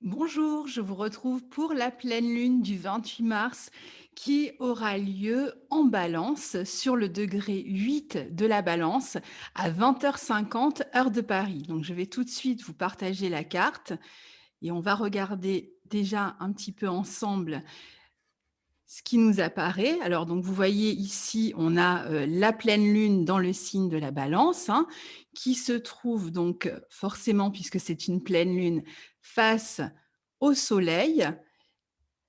Bonjour, je vous retrouve pour la pleine lune du 28 mars qui aura lieu en Balance sur le degré 8 de la Balance à 20h50 heure de Paris. Donc je vais tout de suite vous partager la carte et on va regarder déjà un petit peu ensemble ce qui nous apparaît. Alors donc vous voyez ici, on a la pleine lune dans le signe de la Balance, hein, qui se trouve donc forcément, puisque c'est une pleine lune, face au Soleil,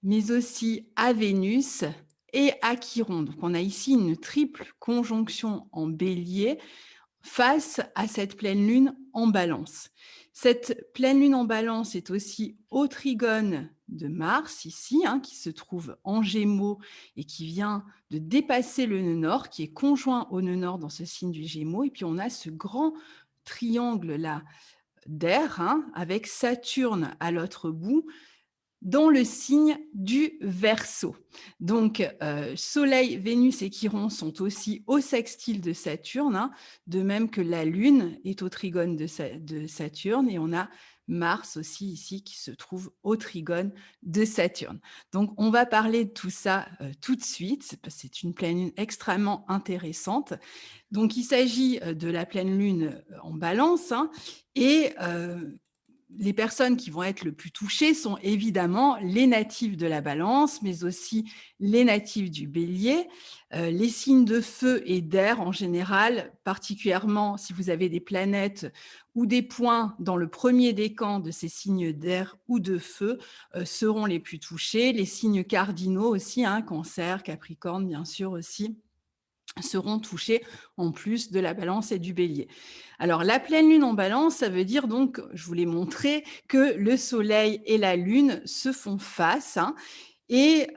mais aussi à Vénus et à Chiron. Donc on a ici une triple conjonction en Bélier face à cette pleine lune en Balance. Cette pleine lune en Balance est aussi au trigone de Mars ici, hein, qui se trouve en Gémeaux et qui vient de dépasser le nœud nord, qui est conjoint au nœud nord dans ce signe du Gémeaux. Et puis on a ce grand triangle là d'air, hein, avec Saturne à l'autre bout, dans le signe du Verseau. Donc, Soleil, Vénus et Chiron sont aussi au sextile de Saturne, hein, de même que la Lune est au trigone de Saturne, et on a Mars aussi ici qui se trouve au trigone de Saturne. Donc, on va parler de tout ça tout de suite, parce que c'est une pleine lune extrêmement intéressante. Donc, il s'agit de la pleine lune en Balance, hein, et les personnes qui vont être le plus touchées sont évidemment les natifs de la Balance, mais aussi les natifs du Bélier, les signes de feu et d'air en général, particulièrement si vous avez des planètes ou des points dans le premier décan de ces signes d'air ou de feu, seront les plus touchés. Les signes cardinaux aussi, hein, Cancer, Capricorne bien sûr aussi, seront touchés en plus de la Balance et du Bélier. Alors la pleine lune en Balance, ça veut dire donc, je vous l'ai montré, que le Soleil et la Lune se font face, hein, et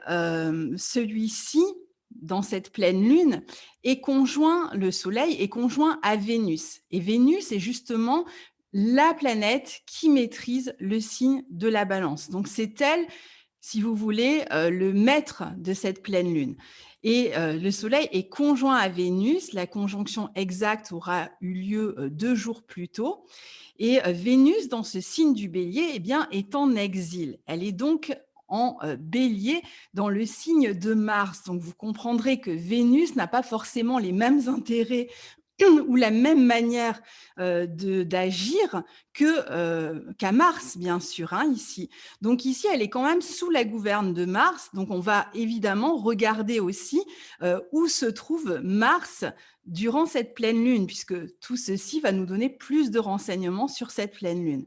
celui-ci, dans cette pleine lune, est conjoint, le Soleil est conjoint à Vénus. Et Vénus est justement la planète qui maîtrise le signe de la Balance. Donc c'est elle, si vous voulez, le maître de cette pleine lune. Et le Soleil est conjoint à Vénus. La conjonction exacte aura eu lieu 2 jours plus tôt. Et Vénus, dans ce signe du Bélier, eh bien, est en exil. Elle est donc en Bélier dans le signe de Mars. Donc vous comprendrez que Vénus n'a pas forcément les mêmes intérêts ou la même manière d'agir qu'à Mars, bien sûr, hein, ici. Donc ici, elle est quand même sous la gouverne de Mars. Donc on va évidemment regarder aussi où se trouve Mars durant cette pleine lune, puisque tout ceci va nous donner plus de renseignements sur cette pleine lune.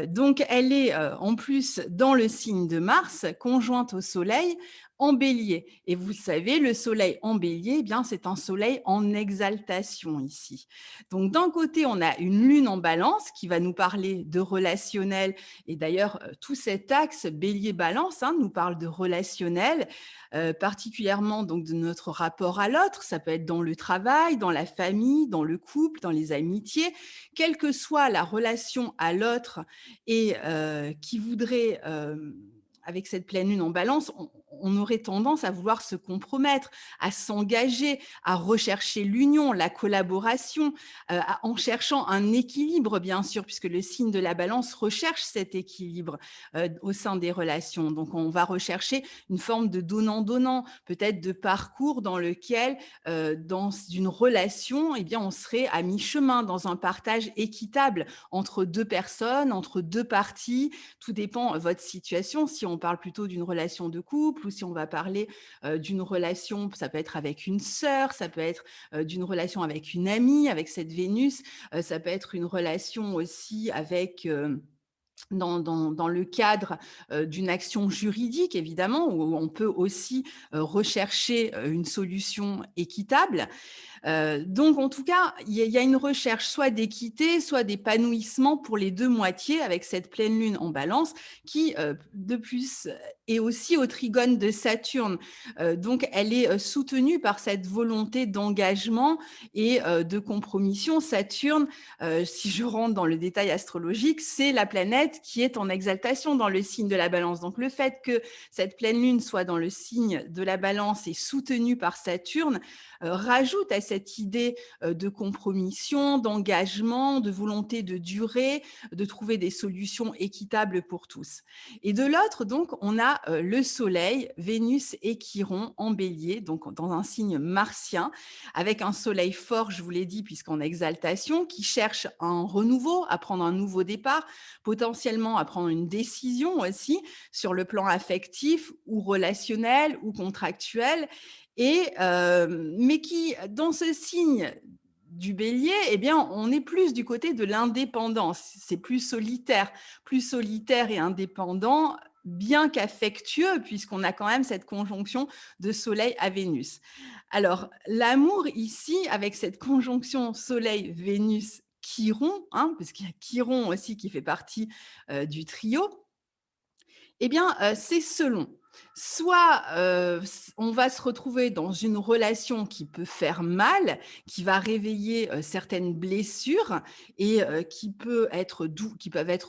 Donc, elle est en plus dans le signe de Mars, conjointe au Soleil en Bélier. Et vous savez, le Soleil en Bélier, eh bien, c'est un Soleil en exaltation ici. Donc, d'un côté, on a une Lune en Balance qui va nous parler de relationnel. Et d'ailleurs, tout cet axe Bélier-Balance, hein, nous parle de relationnel, particulièrement donc de notre rapport à l'autre. Ça peut être dans le travail, dans la famille, dans le couple, dans les amitiés, quelle que soit la relation à l'autre et qui voudrait, avec cette pleine lune en Balance, on aurait tendance à vouloir se compromettre, à s'engager, à rechercher l'union, la collaboration, en cherchant un équilibre, bien sûr, puisque le signe de la Balance recherche cet équilibre au sein des relations. Donc, on va rechercher une forme de donnant-donnant, peut-être de parcours dans lequel, dans une relation, eh bien, on serait à mi-chemin dans un partage équitable entre deux personnes, entre deux parties. Tout dépend de votre situation. Si on parle plutôt d'une relation de couple ou si on va parler d'une relation, ça peut être avec une sœur, ça peut être d'une relation avec une amie, avec cette Vénus, ça peut être une relation aussi avec dans le cadre d'une action juridique, évidemment, où on peut aussi rechercher une solution équitable. Donc, en tout cas, il y a une recherche soit d'équité, soit d'épanouissement pour les deux moitiés avec cette pleine lune en Balance qui, de plus, est aussi au trigone de Saturne. Donc, elle est soutenue par cette volonté d'engagement et de compromission. Saturne, si je rentre dans le détail astrologique, c'est la planète qui est en exaltation dans le signe de la Balance. Donc, le fait que cette pleine lune soit dans le signe de la Balance et soutenue par Saturne rajoute à cette cette idée de compromission, d'engagement, de volonté de durer, de trouver des solutions équitables pour tous. Et de l'autre, donc, on a le Soleil, Vénus et Chiron en Bélier, donc dans un signe martien, avec un Soleil fort, je vous l'ai dit, puisqu'en exaltation, qui cherche un renouveau, à prendre un nouveau départ, potentiellement à prendre une décision aussi sur le plan affectif ou relationnel ou contractuel, mais qui, dans ce signe du Bélier, eh bien, on est plus du côté de l'indépendance. C'est plus solitaire et indépendant, bien qu'affectueux, puisqu'on a quand même cette conjonction de Soleil à Vénus. Alors, l'amour ici, avec cette conjonction Soleil-Vénus Chiron, hein, parce qu'il y a Chiron aussi qui fait partie du trio, eh bien, c'est selon. Soit, on va se retrouver dans une relation qui peut faire mal, qui va réveiller, certaines blessures et qui peuvent être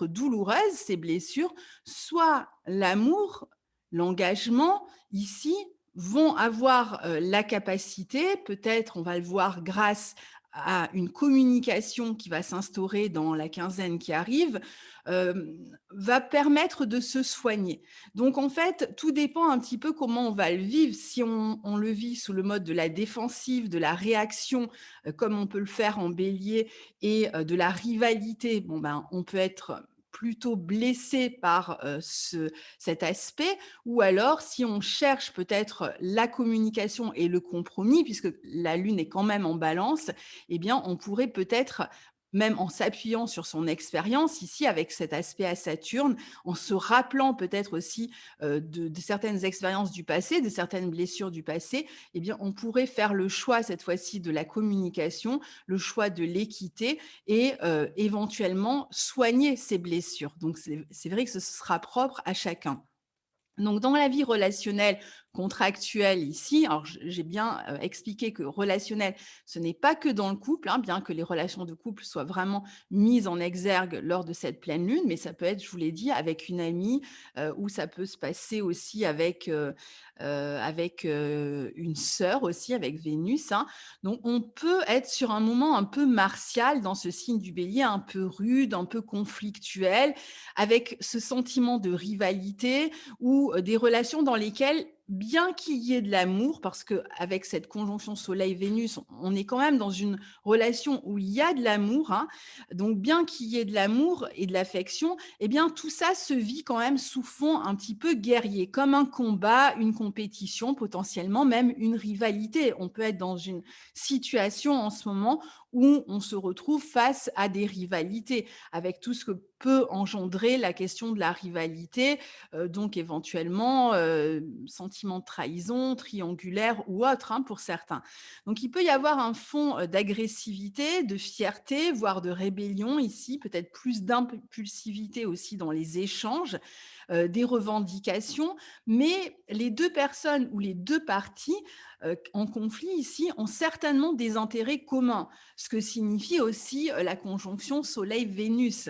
douloureuses, ces blessures. Soit l'amour, l'engagement, ici, vont avoir, la capacité, peut-être on va le voir grâce à une communication qui va s'instaurer dans la quinzaine qui arrive, va permettre de se soigner. Donc en fait, tout dépend un petit peu comment on va le vivre. Si on le vit sous le mode de la défensive, de la réaction, comme on peut le faire en Bélier et de la rivalité, bon ben, on peut être plutôt blessé par, cet aspect ou alors si on cherche peut-être la communication et le compromis puisque la Lune est quand même en Balance, eh bien on pourrait peut-être même en s'appuyant sur son expérience ici avec cet aspect à Saturne, en se rappelant peut-être aussi, de certaines expériences du passé, de certaines blessures du passé, eh bien, on pourrait faire le choix cette fois-ci de la communication, le choix de l'équité et éventuellement soigner ces blessures. Donc c'est vrai que ce sera propre à chacun. Donc, dans la vie relationnelle contractuelle ici, alors j'ai bien expliqué que relationnel, ce n'est pas que dans le couple, hein, bien que les relations de couple soient vraiment mises en exergue lors de cette pleine lune, mais ça peut être, je vous l'ai dit, avec une amie, ou ça peut se passer aussi avec une sœur aussi, avec Vénus, hein. Donc, on peut être sur un moment un peu martial dans ce signe du Bélier, un peu rude, un peu conflictuel, avec ce sentiment de rivalité, ou des relations dans lesquelles, bien qu'il y ait de l'amour, parce qu'avec cette conjonction Soleil-Vénus, on est quand même dans une relation où il y a de l'amour, hein, donc bien qu'il y ait de l'amour et de l'affection, eh bien tout ça se vit quand même sous fond un petit peu guerrier, comme un combat, une compétition, potentiellement même une rivalité. On peut être dans une situation en ce moment où on se retrouve face à des rivalités, avec tout ce que peut engendrer la question de la rivalité, donc éventuellement, sentiment de trahison, triangulaire ou autre, hein, pour certains. Donc il peut y avoir un fond, d'agressivité, de fierté, voire de rébellion ici, peut-être plus d'impulsivité aussi dans les échanges, des revendications, mais les 2 personnes ou les 2 parties, en conflit ici ont certainement des intérêts communs, ce que signifie aussi, la conjonction Soleil-Vénus.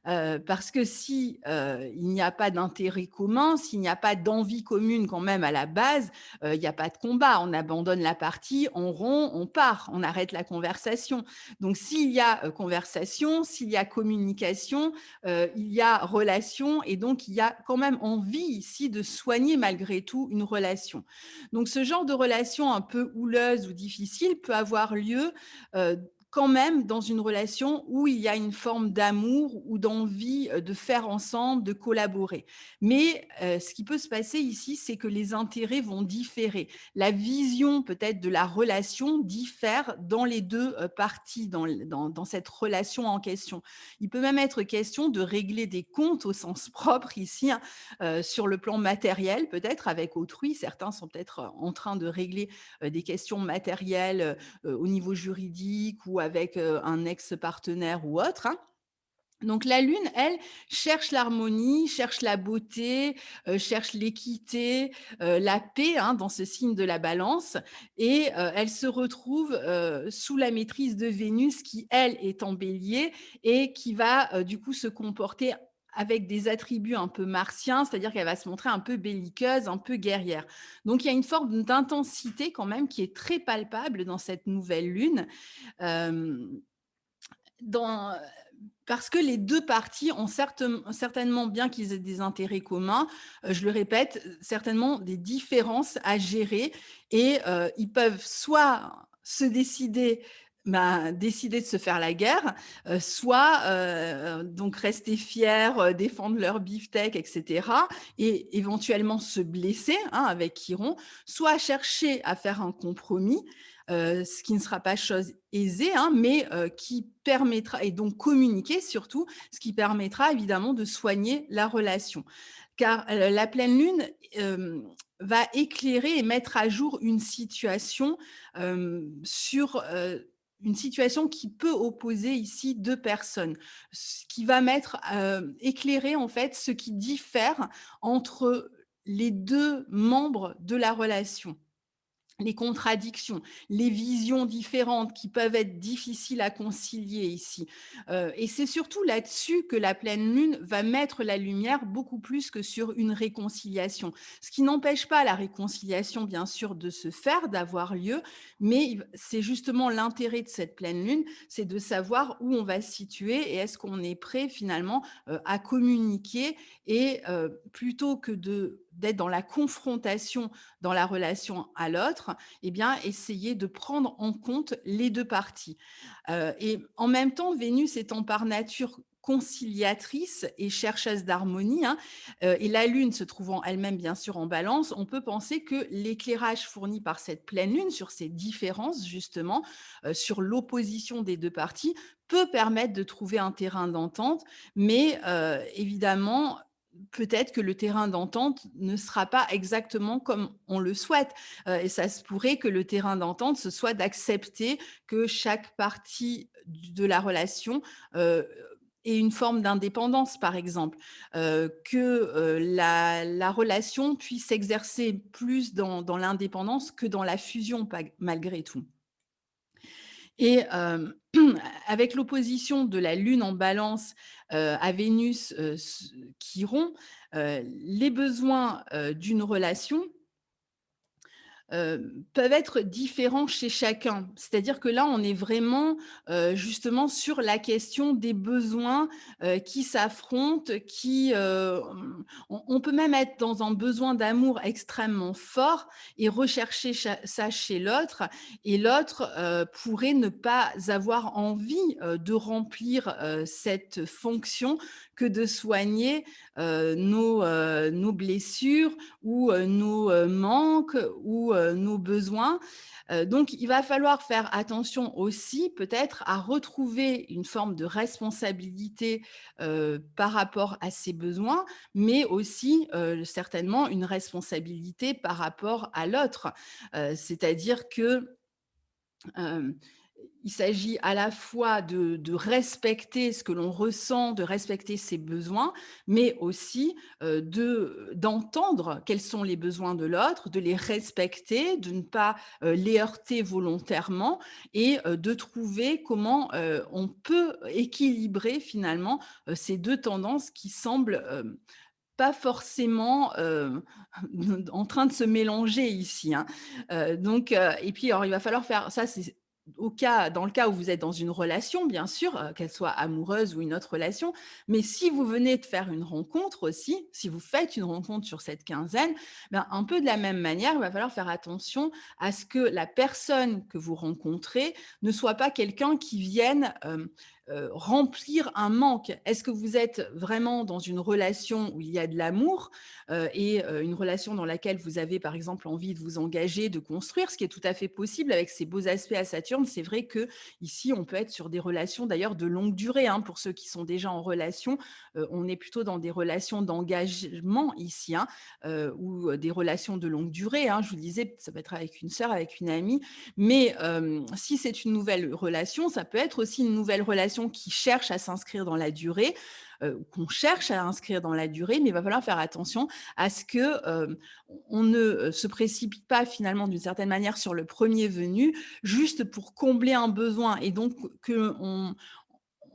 Parce que si, il n'y a pas d'intérêt commun, s'il n'y a pas d'envie commune quand même à la base, il n'y a pas de combat. On abandonne la partie, on rompt, on part, on arrête la conversation. Donc s'il y a, conversation, s'il y a communication, il y a relation et donc il y a quand même envie ici de soigner malgré tout une relation. Donc ce genre de relation un peu houleuse ou difficile peut avoir lieu, quand même dans une relation où il y a une forme d'amour ou d'envie, de faire ensemble, de collaborer. Mais, ce qui peut se passer ici, c'est que les intérêts vont différer. La vision peut-être de la relation diffère dans les 2 parties, dans cette relation en question. Il peut même être question de régler des comptes au sens propre ici, hein, sur le plan matériel peut-être avec autrui. Certains sont peut-être, en train de régler, des questions matérielles, au niveau juridique ou avec, un ex-partenaire ou autre, hein. Donc la lune, elle, cherche l'harmonie, cherche la beauté, cherche l'équité, la paix, hein, dans ce signe de la Balance et elle se retrouve, sous la maîtrise de Vénus qui, elle, est en Bélier et qui va, du coup se comporter avec des attributs un peu martiens, c'est-à-dire qu'elle va se montrer un peu belliqueuse, un peu guerrière. Donc il y a une forme d'intensité quand même qui est très palpable dans cette nouvelle lune. Hem, dans Parce que les 2 parties ont certainement, bien qu'ils aient des intérêts communs, je le répète, certainement des différences à gérer et ils peuvent soit se décider, décider de se faire la guerre, soit, donc rester fiers, défendre leur beefsteak et cetera et éventuellement se blesser, hein, avec Chiron, soit chercher à faire un compromis, ce qui ne sera pas chose aisée, hein, mais qui permettra et donc communiquer surtout, ce qui permettra évidemment de soigner la relation. Car, la pleine lune, va éclairer et mettre à jour une situation, sur, une situation qui peut opposer ici 2 personnes. Ce qui va éclairer en fait ce qui diffère entre les 2 membres de la relation. Les contradictions, les visions différentes qui peuvent être difficiles à concilier ici. Et c'est surtout là-dessus que la pleine lune va mettre la lumière beaucoup plus que sur une réconciliation. Ce qui n'empêche pas la réconciliation, bien sûr, de se faire, d'avoir lieu, mais c'est justement l'intérêt de cette pleine lune, c'est de savoir où on va se situer et est-ce qu'on est prêt finalement à communiquer et plutôt que d'être dans la confrontation dans la relation à l'autre, eh bien, essayer de prendre en compte les 2 parties. Et en même temps, Vénus étant par nature conciliatrice et chercheuse d'harmonie, hein, et la Lune se trouvant elle-même bien sûr en Balance, on peut penser que l'éclairage fourni par cette pleine Lune sur ces différences justement, sur l'opposition des 2 parties, peut permettre de trouver un terrain d'entente. Mais, évidemment, peut-être que le terrain d'entente ne sera pas exactement comme on le souhaite, et ça se pourrait que le terrain d'entente, ce soit d'accepter que chaque partie de la relation, heu, ait une forme d'indépendance, par exemple, que, la relation puisse s'exercer plus dans l'indépendance que dans la fusion malgré tout. Et avec l'opposition de la Lune en Balance, à Vénus, Chiron, les besoins, d'une relation peuvent être différents chez chacun. C'est-à-dire que là, on est vraiment, justement sur la question des besoins, qui s'affrontent, on peut même être dans un besoin d'amour extrêmement fort et rechercher ça chez l'autre et l'autre, pourrait ne pas avoir envie, de remplir, cette fonction que de soigner, nos blessures ou nos, manques ou nos besoins. Donc il va falloir faire attention aussi peut-être à retrouver une forme de responsabilité, par rapport à ses besoins, mais aussi, certainement une responsabilité par rapport à l'autre. C'est-à-dire que, hem, il s'agit à la fois de respecter ce que l'on ressent, de respecter ses besoins, mais aussi, d'entendre quels sont les besoins de l'autre, de les respecter, de ne pas, les heurter volontairement et de trouver comment, on peut équilibrer finalement, ces 2 tendances qui semblent, pas forcément, en train de se mélanger ici, hein. Et puis alors il va falloir faire ça c'est dans le cas où vous êtes dans une relation bien sûr, qu'elle soit amoureuse ou une autre relation. Mais si vous venez de faire une rencontre aussi, si vous faites une rencontre sur cette quinzaine, ben, un peu de la même manière, il va falloir faire attention à ce que la personne que vous rencontrez ne soit pas quelqu'un qui vienne, remplir un manque. Est-ce que vous êtes vraiment dans une relation où il y a de l'amour, une relation dans laquelle vous avez, par exemple, envie de vous engager, de construire, ce qui est tout à fait possible avec ces beaux aspects à Saturne. C'est vrai que ici, on peut être sur des relations d'ailleurs de longue durée, hein, pour ceux qui sont déjà en relation, on est plutôt dans des relations d'engagement ici, hein, ou des relations de longue durée, hein. Je vous le disais, ça peut être avec une sœur, avec une amie, mais si c'est une nouvelle relation, ça peut être aussi une nouvelle relation qui cherche à s'inscrire dans la durée, qu'on cherche à inscrire dans la durée, mais il va falloir faire attention à ce que, on ne, se précipite pas finalement d'une certaine manière sur le premier venu, juste pour combler un besoin et donc qu'on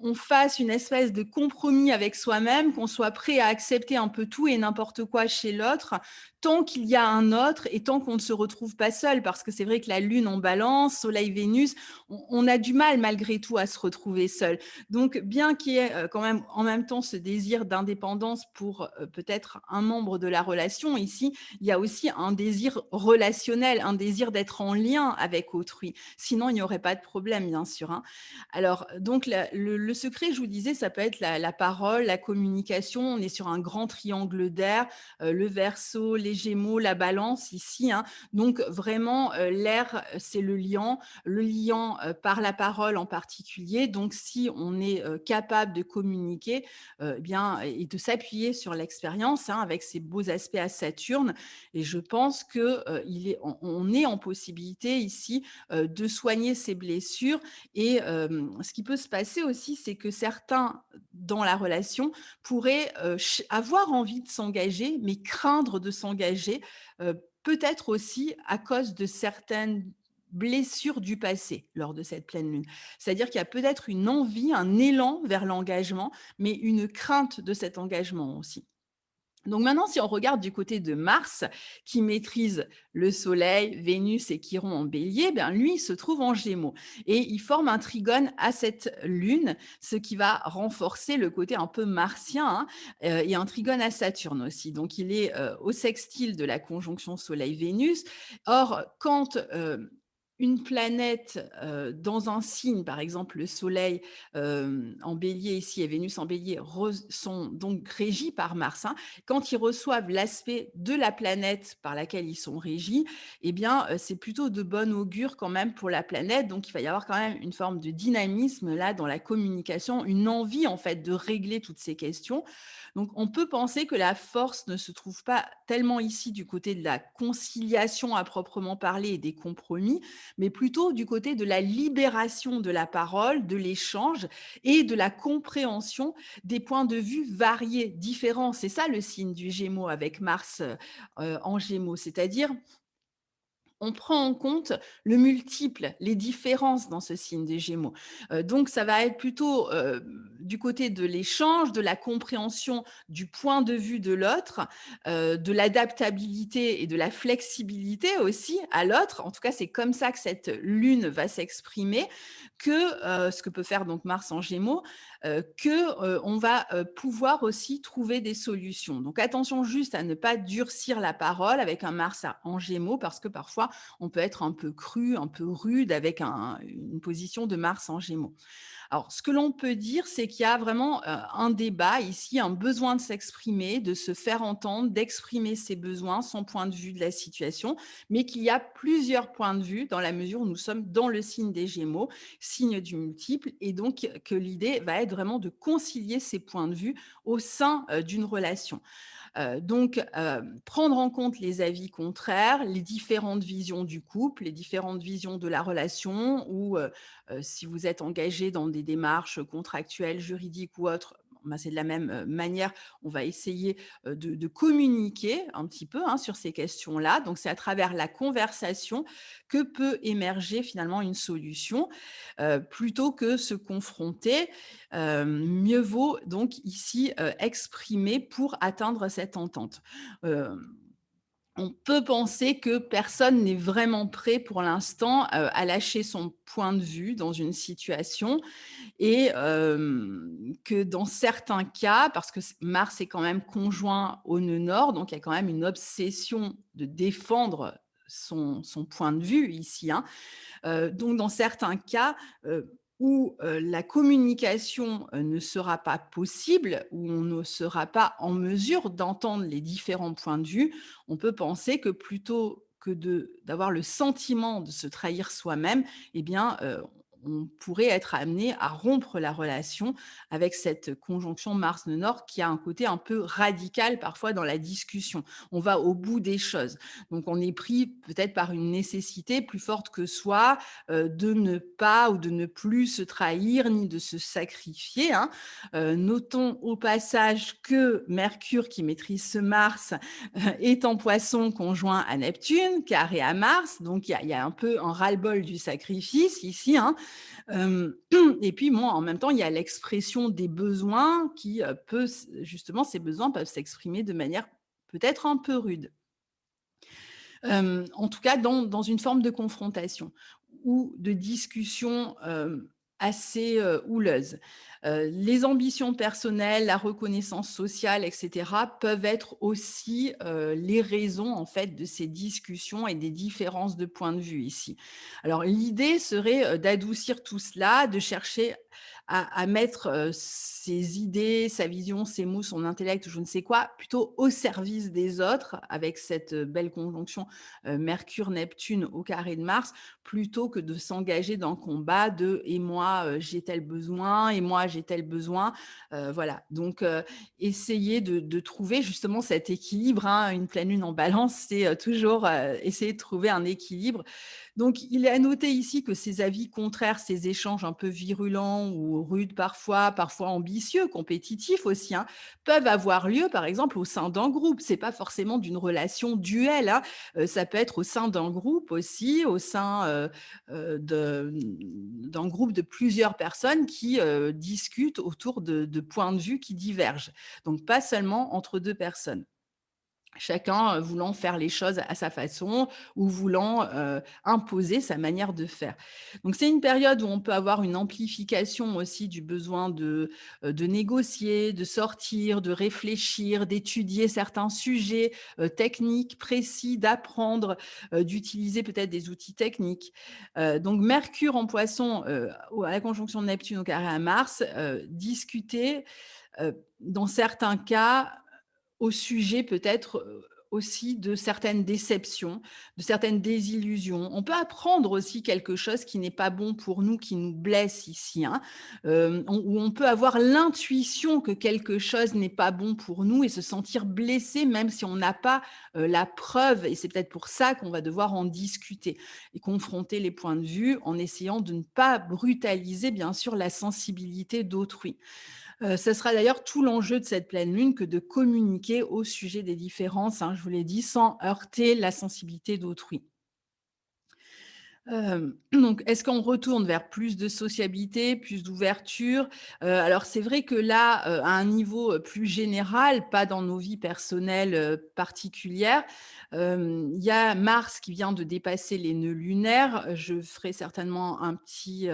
on fasse une espèce de compromis avec soi-même, qu'on soit prêt à accepter un peu tout et n'importe quoi chez l'autre, tant qu'il y a un autre et tant qu'on ne se retrouve pas seul. Parce que c'est vrai que la Lune en Balance, Soleil, Vénus, on a du mal malgré tout à se retrouver seul. Donc, bien qu'il y ait quand même en même temps ce désir d'indépendance pour peut-être un membre de la relation, ici, il y a aussi un désir relationnel, un désir d'être en lien avec autrui. Sinon, il n'y aurait pas de problème, bien sûr, hein. Alors, donc, le secret, je vous disais, ça peut être la parole, la communication. On est sur un grand triangle d'air, le Verseau, les Gémeaux, la Balance ici, hein. Donc, vraiment, l'air, c'est le liant par la parole en particulier. Donc, si on est capable de communiquer, eh bien, et de s'appuyer sur l'expérience, hein, avec ses beaux aspects à Saturne, et je pense que on est en possibilité ici de soigner ses blessures et ce qui peut se passer aussi, c'est que certains dans la relation pourraient, avoir envie de s'engager, mais craindre de s'engager, peut-être aussi à cause de certaines blessures du passé lors de cette pleine lune. C'est-à-dire qu'il y a peut-être une envie, un élan vers l'engagement, mais une crainte de cet engagement aussi. Donc maintenant, si on regarde du côté de Mars, qui maîtrise le Soleil, Vénus et Chiron en Bélier, ben lui, il se trouve en Gémeaux et il forme un trigone à cette Lune, ce qui va renforcer le côté un peu martien, hein, et un trigone à Saturne aussi. Donc il est au sextile de la conjonction Soleil-Vénus. Or, quand une planète dans un signe, par exemple le Soleil en Bélier ici et Vénus en Bélier, sont donc régis par Mars, hein, quand ils reçoivent l'aspect de la planète par laquelle ils sont régis, eh bien, c'est plutôt de bon augure quand même pour la planète. Donc, il va y avoir quand même une forme de dynamisme là dans la communication, une envie en fait de régler toutes ces questions. Donc, on peut penser que la force ne se trouve pas tellement ici du côté de la conciliation à proprement parler et des compromis, mais plutôt du côté de la libération de la parole, de l'échange et de la compréhension des points de vue variés, différents. C'est ça le signe du Gémeaux avec Mars en Gémeaux, c'est-à-dire on prend en compte le multiple, les différences dans ce signe des Gémeaux. Donc ça va être plutôt, du côté de l'échange, de la compréhension du point de vue de l'autre, de l'adaptabilité et de la flexibilité aussi à l'autre. En tout cas, c'est comme ça que cette lune va s'exprimer, que, ce que peut faire donc Mars en Gémeaux, on va, pouvoir aussi trouver des solutions. Donc attention juste à ne pas durcir la parole avec un Mars en Gémeaux parce que parfois on peut être un peu cru, un peu rude avec une position de Mars en Gémeaux. Alors, ce que l'on peut dire, c'est qu'il y a vraiment un débat ici, un besoin de s'exprimer, de se faire entendre, d'exprimer ses besoins, son point de vue de la situation, mais qu'il y a plusieurs points de vue dans la mesure où nous sommes dans le signe des Gémeaux, signe du multiple, et donc que l'idée va être vraiment de concilier ces points de vue au sein d'une relation. Donc, prendre en compte les avis contraires, les différentes visions du couple, les différentes visions de la relation ou, si vous êtes engagé dans des démarches contractuelles, juridiques ou autres, ben, c'est de la même, manière, on va essayer, de communiquer un petit peu, hein, sur ces questions-là. Donc c'est à travers la conversation que peut émerger finalement une solution, plutôt que se confronter. Mieux vaut donc ici, exprimer pour atteindre cette entente. Hem, on peut penser que personne n'est vraiment prêt pour l'instant, à lâcher son point de vue dans une situation et que dans certains cas, parce que Mars est quand même conjoint au nœud nord, donc il y a quand même une obsession de défendre son point de vue ici, hein. Donc dans certains cas, où, la communication, ne sera pas possible, où on ne sera pas en mesure d'entendre les différents points de vue, on peut penser que plutôt que d'avoir le sentiment de se trahir soi-même, eh bien, on pourrait être amené à rompre la relation avec cette conjonction Mars-Nœud Nord qui a un côté un peu radical parfois dans la discussion. On va au bout des choses. Donc on est pris peut-être par une nécessité plus forte que soi, de ne pas ou de ne plus se trahir ni de se sacrifier, hein. Notons au passage que Mercure qui maîtrise ce Mars, est en Poisson conjoint à Neptune, carré à Mars, donc il y a un peu un ras-le-bol du sacrifice ici, hein. Hem Et puis bon, en même temps, il y a l'expression des besoins qui, peut s justement, ces besoins peuvent s'exprimer de manière peut-être un peu rude. En tout cas, dans une forme de confrontation ou de discussion, assez, houleuse. Les ambitions personnelles, la reconnaissance sociale et cetera peuvent être aussi, les raisons, en fait, de ces discussions et des différences de point de vue ici. Alors l'idée serait, d'adoucir tout cela, de chercher à mettre, ses idées, sa vision, ses mots, son intellect, je ne sais quoi, plutôt au service des autres avec cette, belle conjonction Mercure-Neptune au carré de Mars, plutôt que de s'engager dans le combat de «et moi, j'ai tel besoin et moi j'ai tel besoin». Voilà, donc essayer de trouver justement cet équilibre, hein. Une pleine lune en Balance, c'est, toujours, essayer de trouver un équilibre. Donc il est à noter ici que ces avis contraires, ces échanges un peu virulents ou rudes parfois, parfois ambitieux, compétitifs aussi, hein, peuvent avoir lieu, par exemple, au sein d'un groupe. C'est pas forcément d'une relation duel, hein. Ça peut être au sein d'un groupe aussi, au sein, d'un groupe de plusieurs personnes qui, discutent autour de points de vue qui divergent. Donc pas seulement entre 2 personnes. Chacun, voulant faire les choses à sa façon ou voulant, imposer sa manière de faire. Donc c'est une période où on peut avoir une amplification aussi du besoin de négocier, de sortir, de réfléchir, d'étudier certains sujets, techniques, précis, d'apprendre, d'utiliser peut-être des outils techniques. Donc Mercure en Poisson, à la conjonction de Neptune au carré à Mars, discuter, dans certains cas, au sujet peut-être, aussi de certaines déceptions, de certaines désillusions. On peut apprendre aussi quelque chose qui n'est pas bon pour nous, qui nous blesse ici, hein. On peut avoir l'intuition que quelque chose n'est pas bon pour nous et se sentir blessé même si on n'a pas, la preuve et c'est peut-être pour ça qu'on va devoir en discuter et confronter les points de vue en essayant de ne pas brutaliser bien sûr la sensibilité d'autrui. Ce sera d'ailleurs tout l'enjeu de cette pleine lune que de communiquer au sujet des différences, hein, je vous l'ai dit, sans heurter la sensibilité d'autrui. Donc est-ce qu'on retourne vers plus de sociabilité, plus d'ouverture? Alors c'est vrai que là, à un niveau, plus général, pas dans nos vies personnelles, particulières, il y a Mars qui vient de dépasser les nœuds lunaires. Je ferai certainement un petit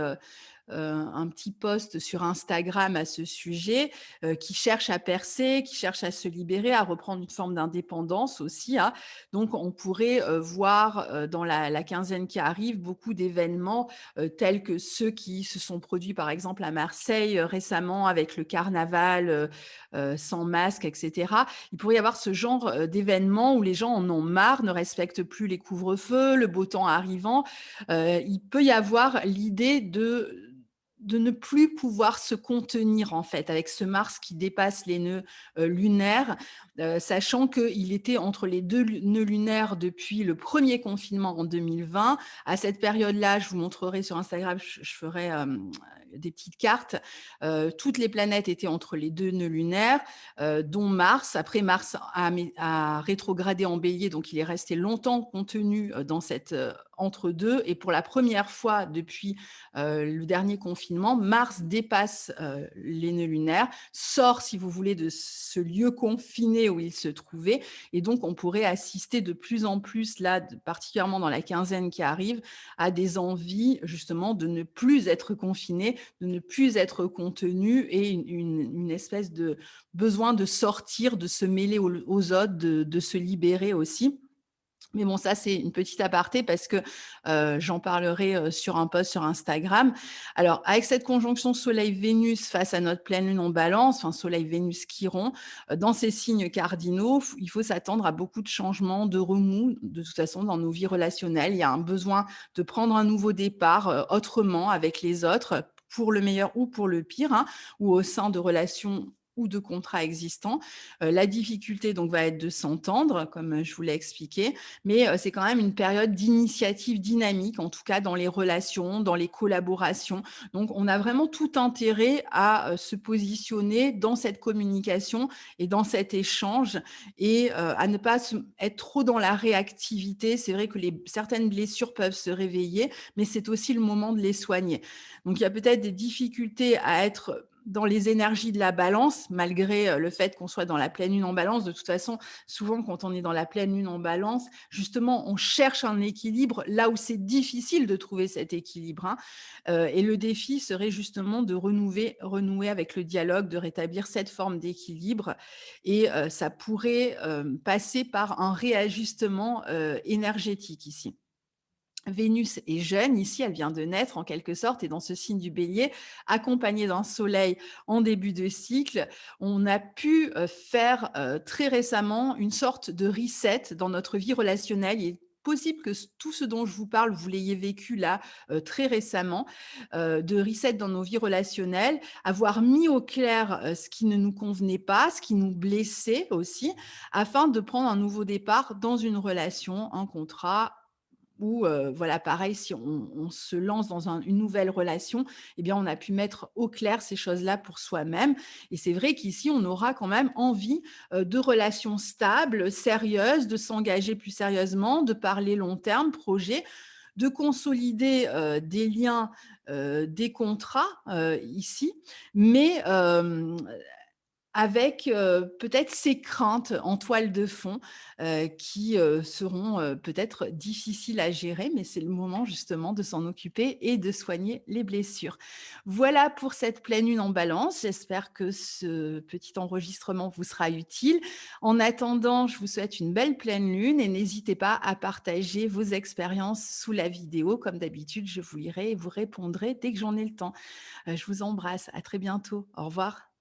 post sur Instagram à ce sujet, qui cherche à percer, qui cherche à se libérer, à reprendre une forme d'indépendance aussi, hein. Donc on pourrait, voir, dans la quinzaine qui arrive, beaucoup d'événements, tels que ceux qui se sont produits, par exemple, à Marseille, récemment avec le carnaval, sans masque et cetera. Il pourrait y avoir ce genre, d'événements où les gens en ont marre, ne respectent plus les couvre-feux, le beau temps arrivant. Il peut y avoir l'idée de ne plus pouvoir se contenir, en fait, avec ce Mars qui dépasse les nœuds, lunaires, sachant qu'il était entre les 2 nœuds lunaires depuis le premier confinement en 2020. À cette période-là, je vous montrerai sur Instagram, je ferai, des petites cartes. Toutes les planètes étaient entre les 2 nœuds lunaires, dont Mars. Après Mars a rétrogradé en Bélier, donc il est resté longtemps contenu, dans cette, entre-deux et pour la première fois depuis, le dernier confinement, Mars dépasse, les nœuds lunaires, sort, si vous voulez, de ce lieu confiné où il se trouvait et donc on pourrait assister de plus en plus là, particulièrement dans la quinzaine qui arrive, à des envies justement de ne plus être confiné, de ne plus être contenu et une espèce de besoin de sortir, de se mêler aux autres, de se libérer aussi. Mais bon, ça, c'est une petite aparté parce que, j'en parlerai, sur un post sur Instagram. Alors, avec cette conjonction Soleil-Vénus face à notre pleine lune en Balance, enfin Soleil-Vénus Chiron, dans ces signes cardinaux, il faut s'attendre à beaucoup de changements, de remous, de toute façon, dans nos vies relationnelles. Il y a un besoin de prendre un nouveau départ, autrement avec les autres, pour le meilleur ou pour le pire, hein, ou au sein de relations ou de contrats existants. La difficulté donc va être de s'entendre, comme, je vous l'ai expliqué, mais c'est quand même une période d'initiative dynamique, en tout cas dans les relations, dans les collaborations. Donc on a vraiment tout intérêt à, se positionner dans cette communication et dans cet échange et à ne pas être trop dans la réactivité. C'est vrai que certaines blessures peuvent se réveiller, mais c'est aussi le moment de les soigner. Donc il y a peut-être des difficultés à être dans les énergies de la balance, malgré le fait qu'on soit dans la pleine lune en balance. De toute façon, souvent, quand on est dans la pleine lune en balance, justement, on cherche un équilibre là où c'est difficile de trouver cet équilibre, hein. Et le défi serait justement de renouer avec le dialogue, de rétablir cette forme d'équilibre. Et ça pourrait passer par un réajustement énergétique ici. Vénus est jeune, ici, elle vient de naître en quelque sorte, et dans ce signe du bélier, accompagnée d'un soleil en début de cycle, on a pu faire très récemment une sorte de reset dans notre vie relationnelle. Il est possible que tout ce dont je vous parle, vous l'ayez vécu là très récemment, de reset dans nos vies relationnelles, avoir mis au clair ce qui ne nous convenait pas, ce qui nous blessait aussi, afin de prendre un nouveau départ dans une relation, un contrat ou voilà, pareil, si on se lance dans une nouvelle relation, eh bien, on a pu mettre au clair ces choses-là pour soi-même. Et c'est vrai qu'ici, on aura quand même envie de relations stables, sérieuses, de s'engager plus sérieusement, de parler long terme, projet, de consolider des liens, des contrats ici, mais avec, peut-être ces craintes en toile de fond, qui, seront, peut-être difficiles à gérer, mais c'est le moment justement de s'en occuper et de soigner les blessures. Voilà pour cette pleine lune en Balance. J'espère que ce petit enregistrement vous sera utile. En attendant, je vous souhaite une belle pleine lune et n'hésitez pas à partager vos expériences sous la vidéo. Comme d'habitude, je vous lirai et vous répondrai dès que j'en ai le temps. Je vous embrasse. À très bientôt. Au revoir.